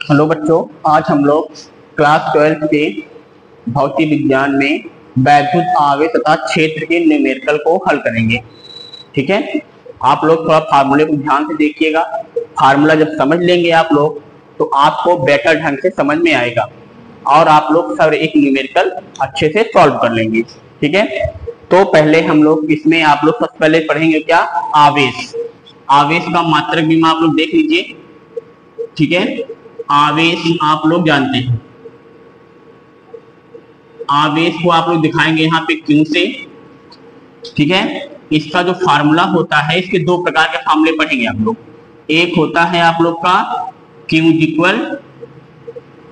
Hello बच्चों, आज हम लोग क्लास 12 के भौतिक विज्ञान में वैद्युत आवेश तथा क्षेत्र के न्यूमेरिकल को हल करेंगे। ठीक है, आप लोग थोड़ा फार्मूले को ध्यान से देखिएगा। फार्मूला जब समझ लेंगे आप लोग तो आपको बेटर ढंग से समझ में आएगा और आप लोग सब एक न्यूमेरिकल अच्छे से सॉल्व कर लेंगे। ठीक है, तो पहले हम लोग इसमें आप लोग सबसे पहले पढ़ेंगे क्या, आवेश। आवेश का मात्रक बीमा आप लोग देख लीजिए। ठीक है, आवेश आप लोग जानते हैं, आवेश को आप लोग दिखाएंगे यहाँ पे क्यू से। ठीक है, इसका जो फार्मूला होता है, इसके दो प्रकार के फार्मूले पढ़ेंगे आप लोग। एक होता है आप लोग का क्यू इक्वल,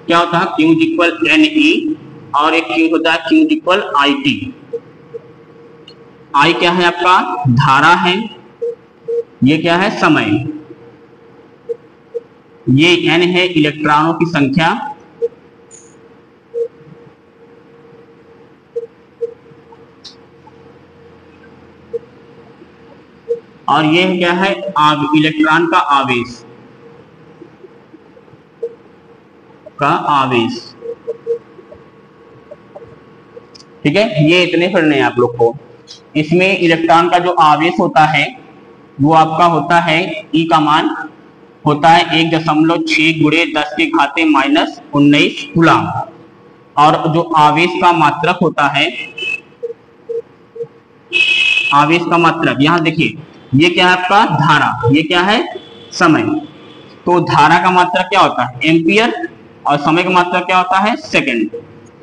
क्या होता है, क्यू इक्वल एन ई, और एक क्यू होता है क्यू इक्वल आई टी। आई क्या है आपका, धारा है, ये क्या है, समय, ये n है इलेक्ट्रॉनों की संख्या, और ये क्या है, इलेक्ट्रॉन का आवेश, ठीक है, ये इतने पढ़ने हैं आप लोग को। इसमें इलेक्ट्रॉन का जो आवेश होता है वो आपका होता है, ई का मान होता है 1.6 गुणे 10 के घाते -19 कूलम। और जो आवेश का मात्रक होता है, आवेश का मात्रक यहाँ देखिए, ये क्या है आपका धारा, ये क्या है समय। तो धारा का मात्रक क्या होता है, एम्पियर, और समय का मात्रक क्या होता है, सेकंड।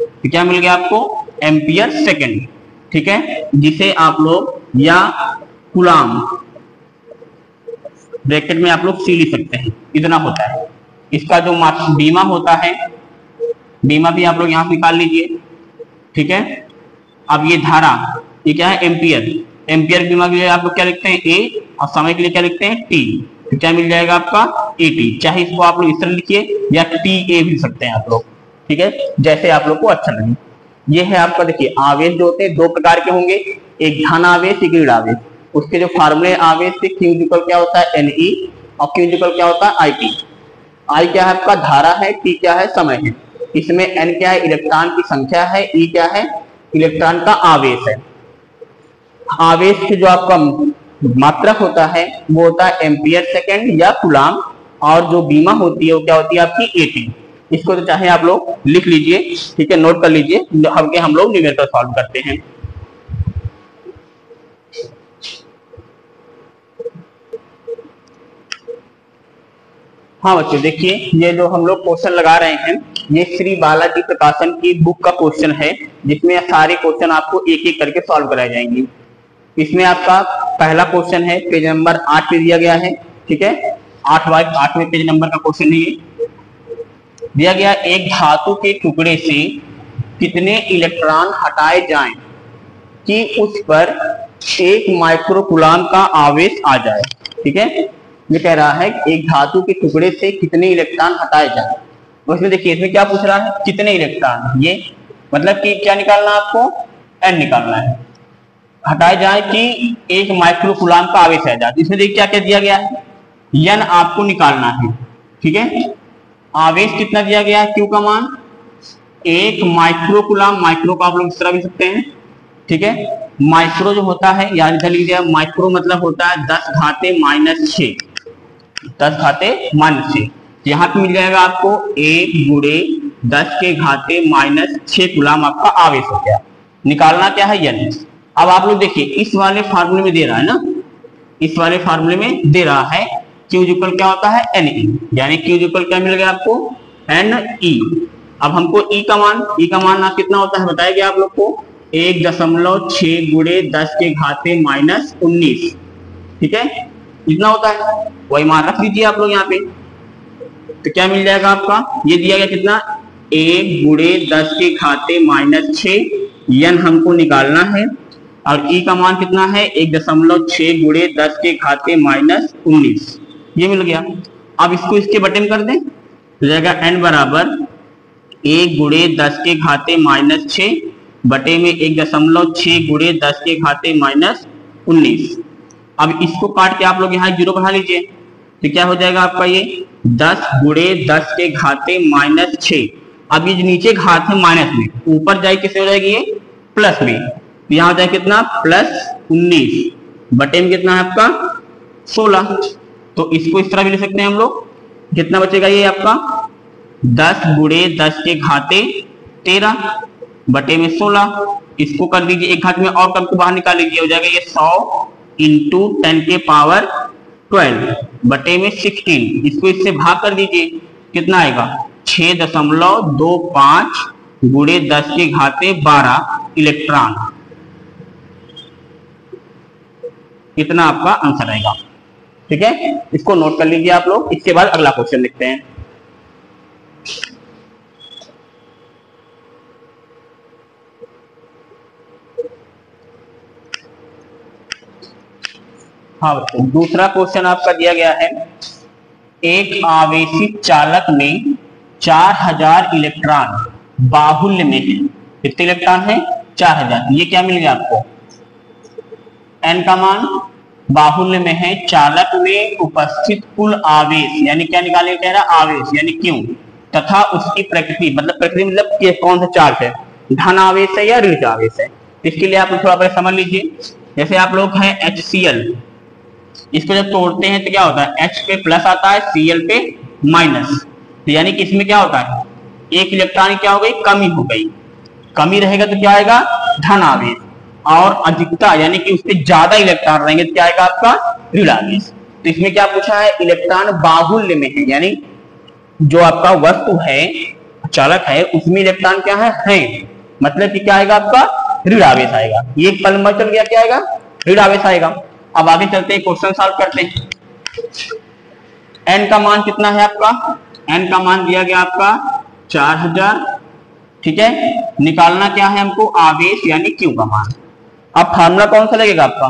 तो क्या मिल गया आपको, एम्पियर सेकंड। ठीक है, जिसे आप लोग या कूलम ब्रैकेट में आप लोग सी लिख सकते हैं, इतना होता है। इसका जो बीमा होता है, बीमा भी आप लोग यहाँ निकाल लीजिए। ठीक है, अब ये धारा, ये क्या है, एम्पियर, एम्पियर बीमा के लिए आप लोग क्या लिखते हैं, ए, और समय के लिए क्या लिखते हैं, टी। तो क्या मिल जाएगा आपका, ए टी। चाहे इसको आप लोग इस तरह लिखिए या टी ए भी लिख सकते हैं आप लोग। ठीक है, जैसे आप लोग को अच्छा लगे। ये है आपका, देखिए आवेश जो होते हैं दो प्रकार के होंगे, एक धन आवेश, एक ऋण आवेश। उसके जो फार्मूले आवेश से, क्यू इक्वल क्या होता है, एन ई, और क्यू इक्वल क्या होता है, आई टी। आई क्या है आपका धारा है, टी क्या है समय है। इसमें एन क्या है, इलेक्ट्रॉन की संख्या है, ई क्या है, इलेक्ट्रॉन का आवेश है। आवेश के जो आपका मात्रक होता है वो होता है एम्पियर सेकेंड या कूलम, और जो बीमा होती है वो क्या होती है आपकी, एटी। इसको तो चाहे आप लोग लिख लीजिए, ठीक है, नोट कर लीजिए, हम लोग न्यूमेरिकल सॉल्व करते हैं। हाँ बच्चों देखिए, ये जो हम लोग क्वेश्चन लगा रहे हैं, ये श्री बालाजी प्रकाशन की बुक का क्वेश्चन है, जिसमें सारे क्वेश्चन आपको एक एक करके सॉल्व कराए जाएंगे। इसमें आपका पहला क्वेश्चन है, पेज नंबर 8 पे दिया गया है। ठीक है, 8वें पेज नंबर का क्वेश्चन है। ये दिया गया, एक धातु के टुकड़े से कितने इलेक्ट्रॉन हटाए जाएं कि उस पर 1 माइक्रोकूलम का आवेश आ जाए। ठीक है, ये कह रहा है कि एक धातु के टुकड़े से कितने इलेक्ट्रॉन हटाए जाएं। तो इसमें देखिए, इसमें क्या पूछ रहा है, कितने इलेक्ट्रॉन, ये मतलब कि क्या निकालना है आपको, एन निकालना है, हटाए जाए कि 1 माइक्रोकूलम का आवेश आ जाए। इसमें देखिए क्या क्या दिया गया है, एन आपको निकालना है। ठीक है, आवेश कितना दिया गया है, क्यू का मान 1 माइक्रोकूलम, माइक्रो का आप लोग इस तरह भी सकते हैं। ठीक है, माइक्रो जो होता है, याद इधर लिख दिया, माइक्रो मतलब होता है 10 घाते -6, 10 घाते -6। यहाँ पे मिल जाएगा आपको 1 गुणे 10 के घाते -6 कूलम आपका आवेश हो गया। निकालना क्या है, एन। अब आप लोग देखिए, इस वाले फार्मूले में दे रहा है ना, इस वाले फार्मूले में दे रहा है क्यू इक्वल क्या होता है, एन ई, यानी क्यू इक्वल क्या मिल गया आपको, एन ई। अब हमको ई का मान कितना होता है बताया गया आप लोग को, 1.6 गुणे 10 के घाते -19। ठीक है, इतना होता है, वही मान रख लीजिए आप लोग यहाँ पे। तो क्या मिल जाएगा आपका, ये दिया गया कितना, 1 गुणे 10 के घाते -6, एन हमको निकालना है, और ई का मान कितना है, 1.6 गुणे 10 के घाते -19, ये मिल गया। अब इसको इसके बटे में कर दें, तो जाएगा एन बराबर 1 गुणे 10 के घाते -6 बटे में 1.6 गुणे 10 के घाते -19। अब इसको काट के आप लोग यहाँ 0 बढ़ा लीजिए, तो क्या हो जाएगा आपका ये 10 गुणे 10 के घाते माइनस 6। अब ये जो नीचे घात है माइनस में, ऊपर जाए किससे हो जाएगी ये प्लस में, तो यहाँ हो जाए कितना प्लस 19 बटे में कितना है आपका 16। तो इसको इस तरह भी लिख सकते हैं हम लोग, कितना बचेगा ये आपका 10 गुणे 10 के घाते 13 बटे में 16। इसको कर दीजिए एक घात में और कम को बाहर निकाल लीजिए, हो जाएगा ये 100 इंटू 10 के पावर 12 बटे में 16। इसको इससे भाग कर दीजिए, कितना आएगा 6.25 गुणे 10 के घाते 12 इलेक्ट्रॉन, कितना आपका आंसर आएगा। ठीक है, इसको नोट कर लीजिए आप लोग। इसके बाद अगला क्वेश्चन लिखते हैं। हाँ बच्चों, दूसरा क्वेश्चन आपका दिया गया है, एक आवेशित चालक में 4000 इलेक्ट्रॉन बाहुल्य में है। कितने इलेक्ट्रॉन है 4000। ये क्या मिल गया आपको, n का मान बाहुल्य में है, चालक में उपस्थित कुल आवेश, यानी क्या निकालने कह रहा है आवेश यानी क्यू, तथा उसकी प्रकृति, मतलब प्रकृति मतलब कौन सा चार्ज है, धन आवेश है या ऋण आवेश है। इसके लिए आप थोड़ा पहले समझ लीजिए। जैसे आप लोग हैं HCl, इसको जब तोड़ते हैं तो क्या होता है H पे प्लस आता है, Cl पे माइनस, तो यानी कि इसमें क्या होता है एक इलेक्ट्रॉन क्या हो गई कमी हो गई। कमी रहेगा तो क्या आएगा धन आवेश, और अधिकता यानी कि उससे ज्यादा इलेक्ट्रॉन रहेंगे तो क्या आएगा आपका ऋण आवेश। तो इसमें क्या पूछा है, इलेक्ट्रॉन बाहुल्य में है, यानी जो आपका वस्तु है चालक है उसमें इलेक्ट्रॉन क्या है, मतलब कि क्या आएगा आपका ऋण आवेश आएगा। ये पल में चल गया, क्या आएगा ऋण आवेश आएगा। अब आगे चलते हैं, क्वेश्चन सॉल्व करते हैं। n का मान कितना है आपका, n का मान दिया गया आपका 4000। ठीक है, निकालना क्या है हमको आवेश यानी q का मान। अब फार्मूला कौन सा लगेगा आपका,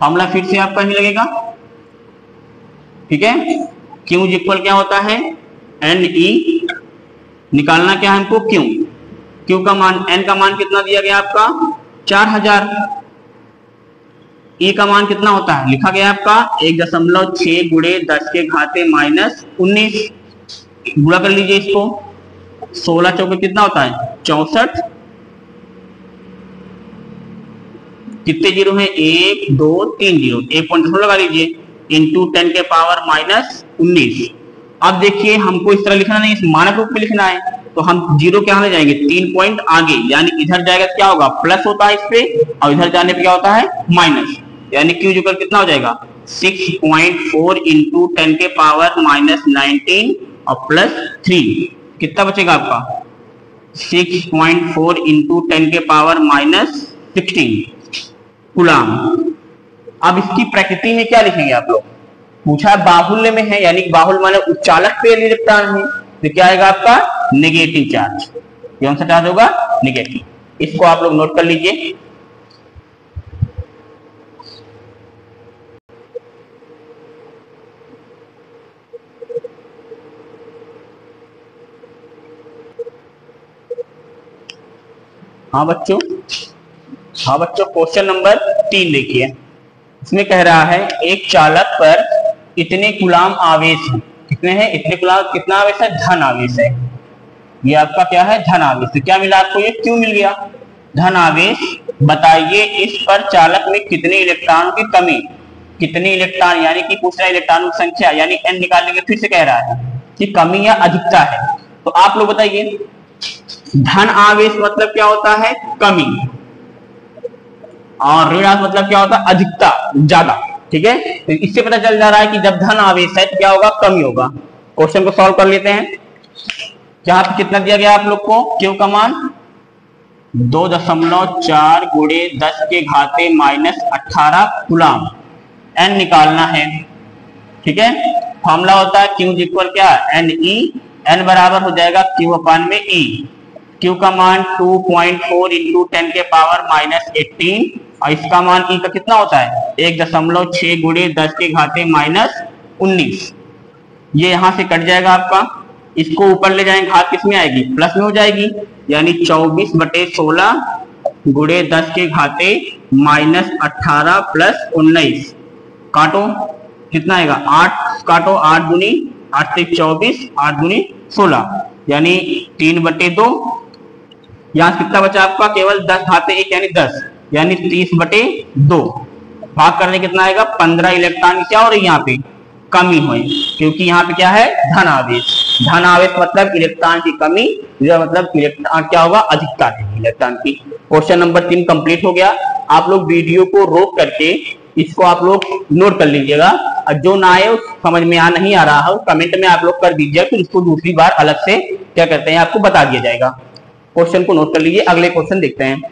फार्मूला फिर से आपका ही लगेगा। ठीक है, q इक्वल क्या होता है Ne, निकालना क्या है हमको q का मान, n का मान कितना दिया गया आपका 4000, E का मान कितना होता है लिखा गया आपका 1.6 गुणे 10 के घाते माइनस 19। गुणा कर लीजिए इसको, 16 चौके कितना होता है 64, कितने जीरो हैं 1 2 3 जीरो, एक पॉइंट लगा लीजिए, इंटू 10 के पावर माइनस 19। अब देखिए हमको इस तरह लिखना नहीं, इस मानक रूप में लिखना है, तो हम जीरो के आगे जाएंगे 3 पॉइंट आगे, यानी इधर जाएगा क्या होगा प्लस होता है इस पे, और इधर जाने पे क्या होता है माइनस, यानी क्यू जो कितना हो जाएगा 6.4 इंटू 10 के पावर माइनस 19 और प्लस 3, कितना बचेगा आपका 6.4 इंटू 10 के पावर माइनस 16 कूलम। अब इसकी प्रकृति में क्या लिखेंगे आप लोग, पूछा बाहुल्य में है, यानी बाहुल्य माने उच्चालक पे इलेक्ट्रॉन है, तो क्या आएगा आपका नेगेटिव चार्ज, कौन सा चार्ज होगा नेगेटिव। इसको आप लोग नोट कर लीजिए। हाँ बच्चों, क्वेश्चन नंबर 3 देखिए। इसमें कह रहा है एक चालक पर इतने कूलम आवेश है, कितने हैं इतने कूलम, कितना आवेश है धन आवेश है, ये आपका क्या है धन आवेश। तो क्या मिला आपको, ये क्यों मिल गया धन आवेश। बताइए इस पर चालक में कितने इलेक्ट्रॉनों की कमी, कितने इलेक्ट्रॉन यानी कि पूछ रहा है इलेक्ट्रॉनों की संख्या, यानी n निकालने के फिर से कह रहा है कि कमी या अधिकता है। तो आप लोग बताइए धन आवेश मतलब क्या होता है कमी, और ऋण आवेश मतलब क्या होता है अधिकता ज्यादा। ठीक है, तो इससे पता चल जा रहा है कि जब धन आवेश है तो क्या होगा कमी होगा। क्वेश्चन को सॉल्व कर लेते हैं। यहाँ पे कितना दिया गया आप लोग को, क्यू का मान 2.4 गुणे 10 के घाते माइनस 18 कूलम, n निकालना है। ठीक है, फॉर्मूला होता है क्यू इक्वल क्या Ne, n बराबर हो जाएगा क्यू अपान में E। क्यू का मान 2.4 इंटू 10 के पावर माइनस 18, और इसका मान E का कितना होता है 1.6 गुणे 10 के घाते माइनस 19। ये यहां से कट जाएगा आपका, इसको ऊपर ले जाएंगे घात किस में आएगी प्लस में हो जाएगी, यानी 24/16 गुणे 10 के घाते माइनस 18 प्लस 19, काटो कितना आएगा 8 काटो, 8 दूनी 8 से 24, 8 दूनी 16, यानी 3/2। यहाँ कितना बचा आपका, केवल 10 घाते 1 यानी 10, यानी 30/2। भाग करने कितना आएगा, 15 इलेक्ट्रॉन क्या हो रही है यहाँ पे, कमी हुई, क्योंकि यहाँ पे क्या है, धन आवेश। धन आवेश मतलब इलेक्ट्रॉन की कमी, मतलब इलेक्ट्रॉन क्या होगा, अधिकता है इलेक्ट्रॉन की। क्वेश्चन नंबर 3 कंप्लीट हो गया। आप लोग वीडियो को रोक करके इसको आप लोग नोट कर लीजिएगा, और जो ना आए समझ में नहीं आ रहा हो कमेंट में आप लोग कर दीजिएगा, फिर इसको दूसरी बार अलग से क्या करते हैं आपको बता दिया जाएगा। क्वेश्चन को नोट कर लीजिए, अगले क्वेश्चन देखते हैं।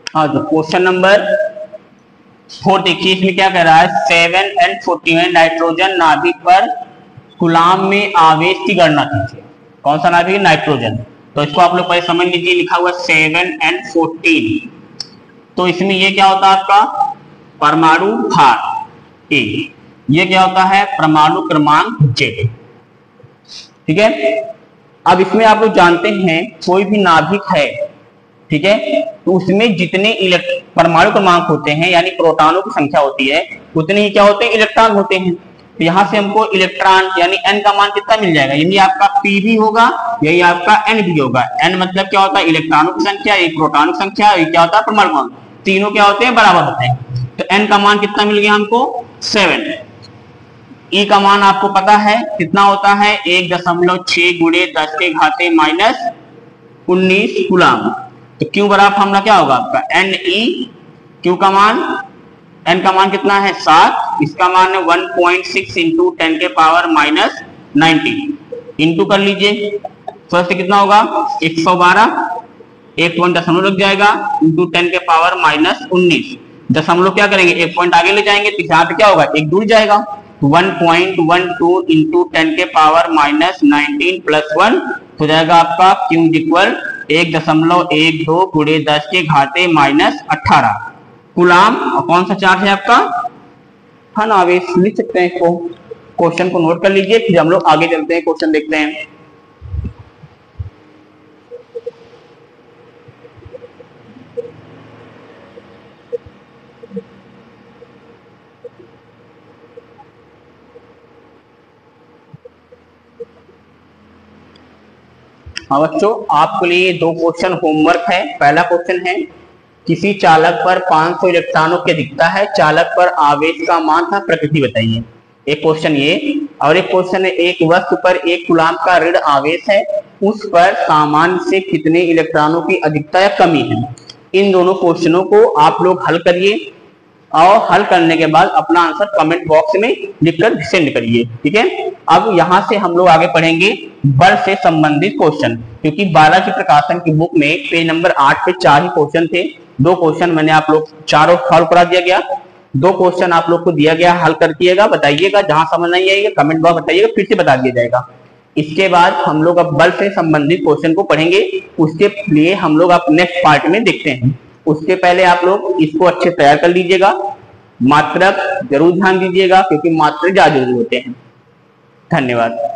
हाँ, तो क्वेश्चन नंबर 4 देखिए, इसमें क्या कह रहा है, 7n41 नाइट्रोजन नाभिक पर कूलाम में आवेश की गणना कीजिए। कौन सा नाभिक है, नाइट्रोजन। तो इसको आप लोग पहले समझ लीजिए, लिखा हुआ 7n14। तो इसमें ये क्या होता है आपका परमाणु भार ए, ये क्या होता है परमाणु क्रमांक जेड। ठीक है, अब इसमें आप लोग जानते हैं कोई भी नाभिक है, ठीक है, तो उसमें जितने परमाणु क्रमांक होते हैं यानी प्रोटॉनों की संख्या होती है, उतने ही क्या होते हैं, इलेक्ट्रॉन होते हैं। तो यहाँ से हमको इलेक्ट्रॉन यानी n का मान कितना मिल जाएगा, यानी आपका p भी होगा, यही आपका n भी होगा। n मतलब क्या होता है, इलेक्ट्रॉनों की संख्या, ये प्रोटॉनों की संख्या, ये क्या होता है परमाणु क्रमांक, तीनों क्या होते हैं, बराबर होते हैं। तो n का मान कितना मिल गया हमको 7। E का मान आपको पता है कितना होता है, 1.6 गुणे 10 के घाते -19 कूलाम। तो Q बराबर फॉर्मूला क्या होगा आपका Ne, Q का मान, n का मान कितना है 7, इसका मान है 1.6 इंटू 10 के पावर -19 इंटू कर लीजिए, फर्स्ट कितना होगा 112, एक पॉइंट दशमलव लग जाएगा इंटू 10 के पावर -19। दशमलव क्या करेंगे, एक पॉइंट आगे ले जाएंगे तो यहाँ पे क्या होगा, एक दूर जाएगा, 1.12 इंटू 10 के पावर -19 प्लस 1 हो जाएगा आपका Q इक्वल 1.12 गुणे 10 के घाते -18 कूलाम। और कौन सा चार्ज है आपका, धन आवेश, लिख सकते हैं इसको। क्वेश्चन को नोट कर लीजिए, फिर हम लोग आगे चलते हैं, क्वेश्चन देखते हैं। हाँ बच्चों, आपके लिए 2 क्वेश्चन होमवर्क है। पहला क्वेश्चन है, किसी चालक पर 500 इलेक्ट्रॉनों की अधिकता है, चालक पर आवेश का मान था, प्रकृति बताइए। एक क्वेश्चन ये, और एक क्वेश्चन है, एक वस्तु पर 1 कूलाम का ऋण आवेश है, उस पर सामान्य से कितने इलेक्ट्रॉनों की अधिकता या कमी है। इन दोनों क्वेश्चनों को आप लोग हल करिए, और हल करने के बाद अपना आंसर कमेंट बॉक्स में लिखकर सेंड करिए। ठीक है, अब यहाँ से हम लोग आगे पढ़ेंगे बल से संबंधित क्वेश्चन, क्योंकि बालाजी प्रकाशन की बुक में पेज नंबर 8 पे 4 ही क्वेश्चन थे। 2 क्वेश्चन मैंने आप लोग चारों सॉल्व करा दिया गया, 2 क्वेश्चन आप लोग को दिया गया, हल कर दिएगा, बताइएगा, जहां समझ नहीं आएगा कमेंट बॉक्स बताइएगा, फिर से बता दिया जाएगा। इसके बाद हम लोग अब बल से संबंधित क्वेश्चन को पढ़ेंगे, उसके लिए हम लोग अब नेक्स्ट पार्ट में देखते हैं। उसके पहले आप लोग इसको अच्छे तैयार कर लीजिएगा, मात्रक जरूर ध्यान दीजिएगा, क्योंकि मात्रक ज्यादा जरूरी होते हैं। धन्यवाद।